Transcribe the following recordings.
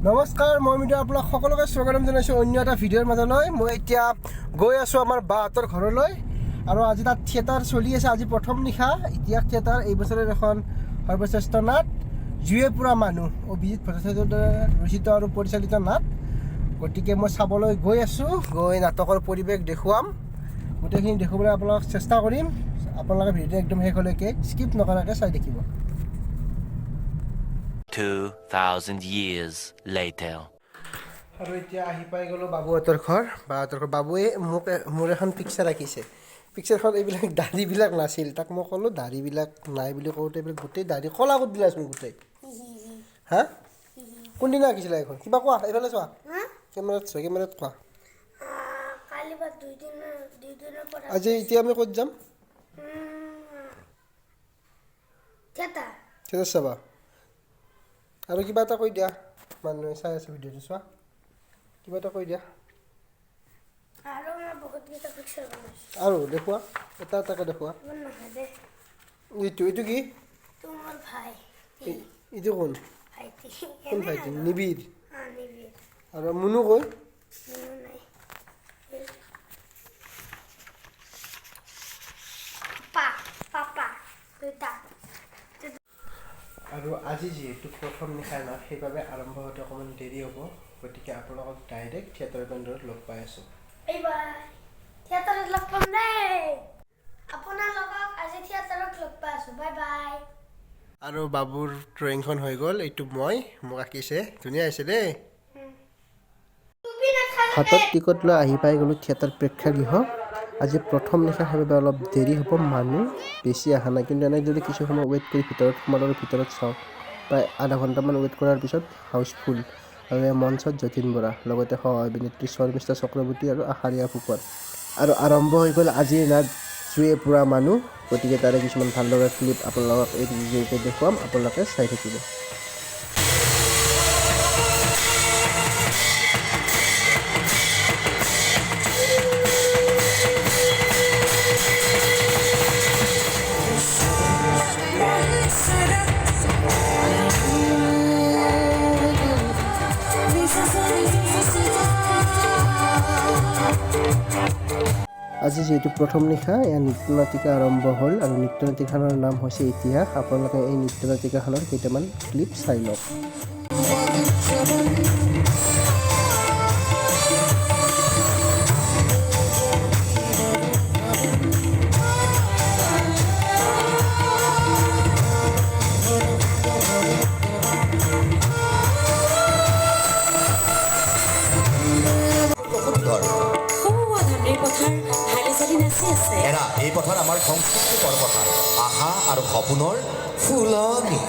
নমস্কাৰ, মই মিডিয়া আপোনাক সকলোকে স্বাগতম জনাইছোঁ অন্য এটা ভিডিঅ'ৰ মাজলৈ। মই এতিয়া গৈ আছোঁ আমাৰ বাহঁতৰ ঘৰলৈ আৰু আজি তাত থিয়েটাৰ চলি আছে। আজি প্ৰথম নিশা ইতিহাস থিয়েটাৰ, এই বছৰৰ এখন সৰ্বশ্ৰেষ্ঠ নাট জুয়ে পুৰা মানুহ অভিজিত ভট্টাচাৰ্যৰ দ্বাৰা ৰচিত আৰু পৰিচালিত নাট। গতিকে মই চাবলৈ গৈ আছোঁ, গৈ নাটকৰ পৰিৱেশ দেখুৱাম, গোটেইখিনি দেখুৱাবলৈ আপোনালোকক চেষ্টা কৰিম। আপোনালোকে ভিডিঅ'টো একদম শেষলৈকে স্কিপ নকৰাকৈ চাই থাকিব। 2000 years later. আৰু এতিয়া আহি পাই গ'লোঁ বাবুহঁতৰ ঘৰ। বাবুৱে মোৰ এখন পিকচাৰ আঁকিছে। পিকচাৰখন এইবিলাক দাঢ়িবিলাক নাছিল, তাক মই ক'লোঁ দাঢ়িবিলাক নাই বুলি কওঁতে এইবিলাক গোটেই দাঢ়ি ক'লা কৰি দিলাচোন গোটেই। হা, কোনদিনা আঁকিছিলা এখন? কিবা কোৱা, এইফালে চোৱা, কেমেৰাত কোৱা। আজি এতিয়া আমি ক'ত যাম? থিয়েটাৰ চাবা। আৰু কিবা এটা কৈ দিয়া, মানুহে চাই আছে ভিডিঅ'টো, চোৱা, কিবা এটা কৈ দিয়া। আৰু দেখুওৱা, এটা এটাকে দেখুওৱা। এইটো কি? এইটো কোন ভাইটি? নিবিৰ। আৰু মুনু কৈ? আৰু আজি যিহেতু প্ৰথম নিশা নাট, সেইবাবে আৰম্ভ হওঁতে অকণমান দেৰি হ'ব। গতিকে আপোনালোকক ডাইৰেক্ট থিয়েটাৰ কেন্দ্ৰত লগ পাই আছোঁ। আৰু বাবুৰ ড্ৰয়িংখন হৈ গ'ল, এইটো মোক আঁকিছে, ধুনীয়া হৈছে দেই। হাতত টিকট লৈ আহি পাই গ'লোঁ থিয়েটাৰ প্ৰেক্ষাগৃহ। আজি প্ৰথম নিশা সেইবাবে অলপ দেৰি হ'ব, মানুহ বেছি অহা নাই। কিন্তু এনেই যদি কিছু সময় ৱেইট কৰি ভিতৰত সোমালোঁ, ভিতৰত চাওঁ, প্ৰায় আধা ঘণ্টামান ৱেইট কৰাৰ পিছত হাউচফুল। আৰু এই মঞ্চত যতীন বৰা, লগতে সহ অভিনেত্ৰী শৰ্মিষ্ঠা চক্ৰৱৰ্তী আৰু আশাৰিয়া ফুকন। আৰু আৰম্ভ হৈ গ'ল আজিৰ নাট জুয়ে পুৰা মানুহ। গতিকে তাৰে কিছুমান ভাল লগা ক্লিপ আপোনালোকক এই জৰিয়তে দেখুৱাম, আপোনালোকে চাই থাকিব। আজি যিহেতু প্ৰথম নিশা, এয়া নৃত্য নাটিকা আৰম্ভ হ'ল আৰু নৃত্য নাটিকাখনৰ নাম হৈছে ইতিহাস। আপোনালোকে এই নৃত্য নাটিকাখনৰ কেইটামান ক্লিপ চাই লওক। এই পথাৰ আমাৰ সংস্কৃতিৰ পথাৰ, আশা আৰু সপোনৰ ফুলনি।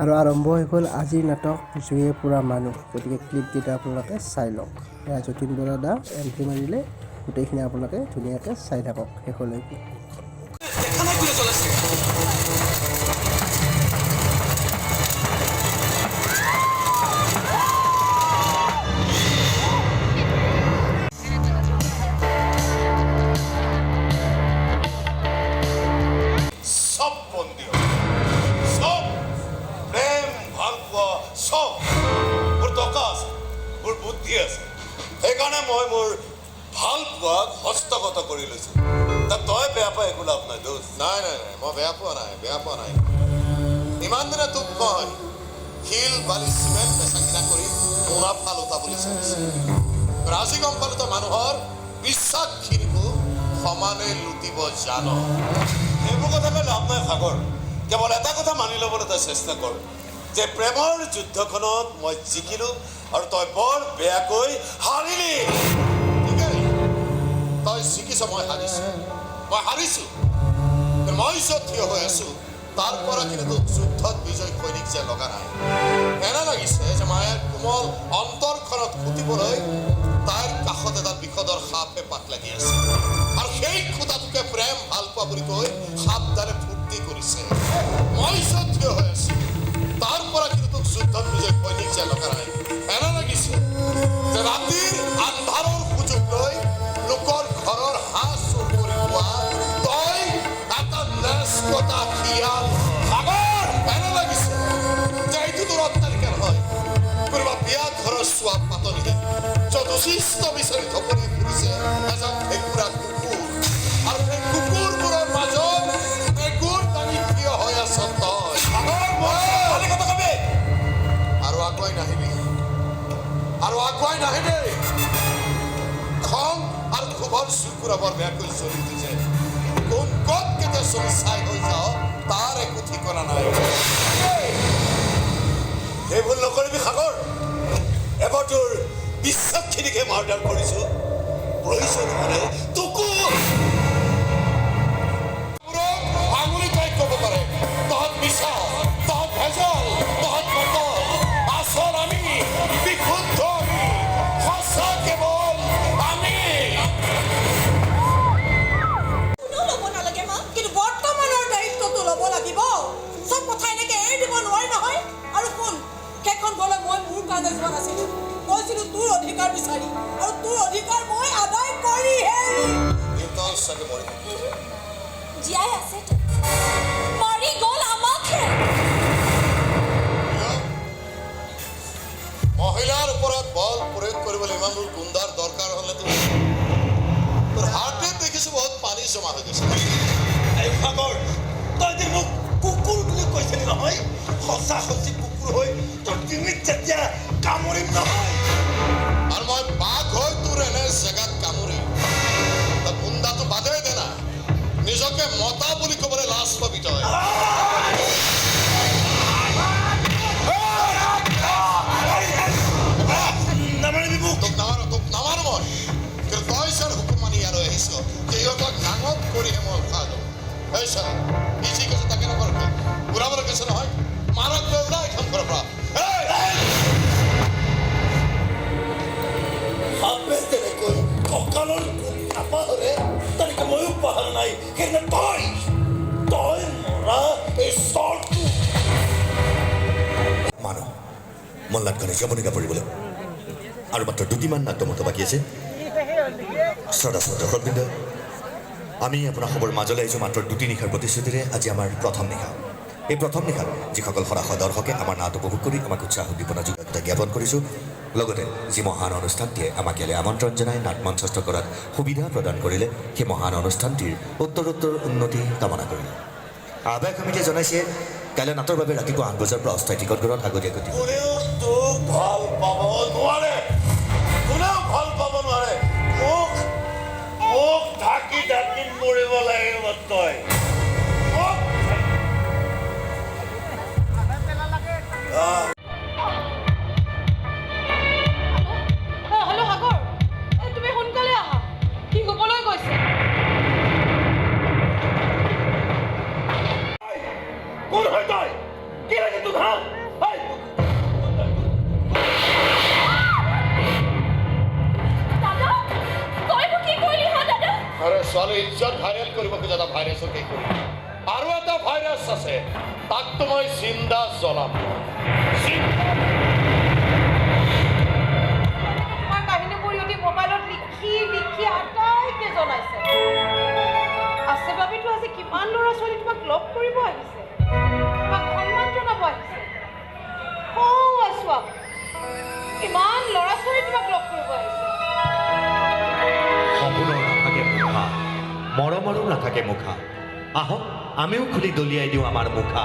আৰু আৰম্ভ হৈ গ'ল আজিৰ নাটক জুয়ে পুৰা মানুহ। গতিকে ক্লিপকেইটা আপোনালোকে চাই লওক। এয়া যতীন বৰা দা এণ্ট্ৰি মাৰিলে, গোটেইখিনি আপোনালোকে ধুনীয়াকৈ চাই থাকক শেষলৈকে। সেইকাৰণে মই মোৰ ভাল পোৱাক হস্তগত কৰি লৈছোঁ। তই বেয়া পাই একো লাভ নাই দোষ। নাই মই বেয়া পোৱা নাই। ইমান দিনে তোক মই শিল বালি চিমেণ্ট বেচা কিনা কৰি মুনাফা লোটা বুলি চাইছোঁ। আজি গম পালোঁ তই মানুহৰ বিশ্বাসখিনিকো সমানে লুটিব জান। সেইবোৰ কথা কৈ লাভ নাই সাগৰ। কেৱল এটা কথা মানি ল'বলৈ তই চেষ্টা কৰ যে প্ৰেমৰ যুদ্ধখনত মই জিকিলোঁ আৰু তই বৰ বেয়াকৈ হাৰিলি। তই জিকিছ, মই হাৰিছোঁ। মই য'ত থিয় হৈ আছোঁ তাৰ পৰা কিন্তু যুদ্ধত বিজয় সৈনিক যে লগা নাই। এনে লাগিছে যে মায়াৰ কোমল অন্তৰখনত ফুটিবলৈ তাইৰ কাষত এটা বিষদৰ লাগি আছে আৰু সেই খুঁটাটোকে প্ৰেম ভাল পোৱা বুলি কৈ সাবধানে ফূৰ্তি কৰিছে মই য'ত থিয় হৈ আছো তাৰ পৰা কিন্তু তোক যুদ্ধত নিজে সৈনিক যেন লগা নাই এনে লাগিছে যে ৰাতিৰ আন্ধাৰৰ সুযোগ লৈ লোকৰ ঘৰৰ হাঁহ চুৰ কৰি খোৱা তই এটা নেস্কতা খিয়াল সাগৰ এনে লাগিছে যে এইটো তোৰ অট্টালিকা নহয় কোনোবা বিয়া ঘৰৰ চোৱা পাতনিহে য'ত উচিষ্ট বিচাৰি ধপৰি ফুৰিছে এজন ভেঁকুৰা কুকুৰ আৰু সেই কুকুৰবোৰৰ মাজত ভেঁকুৰ দাঙি থিয় হৈ আছ তই সাগৰ মই কথা কবি আৰু আগুৱাই নাহিবি খং আৰু ক্ষোভৰ চুকুৰা বৰ বেয়াকৈ চলি উঠিছে কোন ক'ত কেতিয়া চলি চাই হৈ যাওঁ তাৰ একো ঠিকনা নাই এই ভুল নকৰিবি সাগৰ এবাৰ তোৰ বিশ্বাসখিনিকে মাৰ্ডাৰ কৰিছো প্ৰয়োজন হ'লে তোকো আঙুলি তাইক ক'ব পাৰে তহঁত মিছা তহঁত ভেজাল তহঁত মটল আচল আমি বিশুদ্ধ আমি সঁচা কেৱল আমি কোনেও ল'ব নালাগে মা কিন্তু বৰ্তমানৰ দায়িত্বটো ল'ব লাগিব চব কথা এনেকে এৰি দিব নোৱাৰি নহয় আৰু শুন সেইখন গ'লে মই মোৰ কাৰণে যোৱা নাছিলো কৈছিলো তোৰ অধিকাৰ বিচাৰি আৰু তোৰ অধিকাৰ মই আদায় কৰিহে দেউতাও চাগে মৰি জীয়াই আছে মাৰি গ'ল আমাকহে মহিলাৰ ওপৰত বল প্ৰয়োগ কৰিবলৈ ইমানবোৰ গুণ্ডাৰ দৰকাৰ হ'লেতো তোৰ হাৰ্টত দেখিছো বহুত পানী জমা হৈ গৈছে এই সাগৰ তই যে মোক কুকুৰ বুলি কৈছিলি নহয় সঁচা সঁচি কুকুৰ হৈ তোৰ ডিঙিত যেতিয়া কামুৰিম নহয় আৰু মই বাঘ হৈ তোৰ এনে জেগাত কামুৰিম তই গুণ্ডাটো বাদেই দে না নিজকে মতা বুলি ক'বলৈ লাজ পাবি তই নামাৰিবি মোক তোক নামাৰো মই কিন্তু তই ছাৰ হুকুম মানি ইয়ালৈ আহিছ যে ইহঁতক ডাঙত কৰিহে মই উশাহ দিওঁ এই ছাৰ ই যি কৈছে তাকে নকৰক ঘূৰাবলৈ কৈছে নহয় মাৰক লৈ ওলাই এখন ঘৰৰ পৰা সাপে তেনেকৈ কঁকালৰ কোট নাপাহৰে তেনেকৈ ময়ো পাহৰা নাই সেইদিনা তই মৰা এই চৰটো মানুহ মল্লাদখনে জবনিকা পৰিবলৈ আৰু মাত্ৰ দুটিমান নাট্যমত বাকী আছে শ্ৰদ্ধা শ্ৰদ্ধবৃন্দ আমি আপোনাৰ খবৰ মাজলৈ আহিছোঁ মাত্ৰ দুটি নিশাৰ প্ৰতিশ্ৰুতিৰে আজি আমাৰ প্ৰথম নিশা এই প্ৰথম নিশাত যিসকল সদাশয় দৰ্শকে আমাৰ নাট উপভোগ কৰি আমাক উৎসাহ উদ্দীপনা যোগাযোগ জ্ঞাপন কৰিছোঁ লগতে যি মহান অনুষ্ঠানটিয়ে আমাক ইয়ালৈ আমন্ত্ৰণ জনাই নাট মঞ্চস্থ কৰাত সুবিধা প্ৰদান কৰিলে সেই মহান অনুষ্ঠানটিৰ উত্তৰোত্তৰ উন্নতি কামনা কৰিলে আহ্বায়ক সমিতিয়ে জনাইছে কাইলৈ নাটৰ বাবে ৰাতিপুৱা 8 বজাৰ পৰা অস্থায়ী টিকট ঘৰত আগতীয়াকৈ কোনেও তোক ভাল পাব নোৱাৰে মোক ঢাকি ঢাকি মৰিব লাগিব তই হেল্ল' সাগৰ তুমি সোনকালে আহা কি হ'বলৈ গৈছে কোন হয় তই কি লাগে তোক হা দাদা তই মোক কি কৰিলি হা দাদা আৰে ছোৱালী ইজ্জত ভাইৰেল কৰিব খোজা এটা ভাইৰাছক কি কৰি আৰু এটা ভাইৰাছ আছে তাকতো মই জিন্দা জ্বলাম তোমাৰ কাহিনীবোৰ ইহঁতি মোবাইলত লিখি আটাইকে জনাইছে আছে বাবেতো আজি কিমান ল'ৰা ছোৱালী তোমাক লগ কৰিব আহিছে তোমাক সন্মান জনাব আহিছে চোৱা কিমান ল'ৰা ছোৱালী তোমাক লগ কৰিব আহিছে সপোনৰ নাথাকে মুখা মৰমৰো নাথাকে মুখা আহক আমিও খুলি দলিয়াই দিওঁ আমাৰ মুখা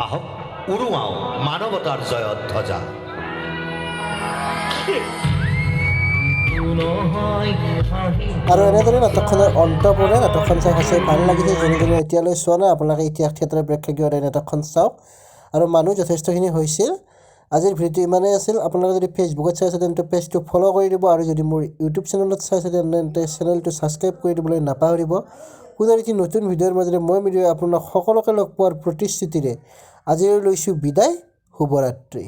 আহক উৰুৱাওঁ মানৱতাৰ জয়ত ধ্বজা আৰু এনেদৰে নাটকখনৰ অন্ত পৰে নাটকখন চাই সঁচাই ভাল লাগিছে যোনে যোনে এতিয়ালৈ চোৱা নাই আপোনালোকে ইতিহাস থিয়েটাৰৰ প্ৰেক্ষাগৃহত এই নাটকখন চাওক আৰু মানুহ যথেষ্টখিনি হৈছিল আজিৰ ভিডিঅ'টো ইমানেই আছিল আপোনালোকে যদি ফেচবুকত চাইছে তেন্তে পেজটো ফ'ল' কৰি দিব আৰু যদি মোৰ ইউটিউব চেনেলত চাইছে তেন্তে চেনেলটো ছাবস্ক্ৰাইব কৰি দিবলৈ নাপাহৰিব পুনৰ এটি নতুন ভিডিঅ'ৰ মাজেৰে মই আপোনালোক সকলোকে লগ পোৱাৰ প্ৰতিশ্ৰুতিৰে আজিলৈ লৈছোঁ বিদায় শুভৰাত্ৰি।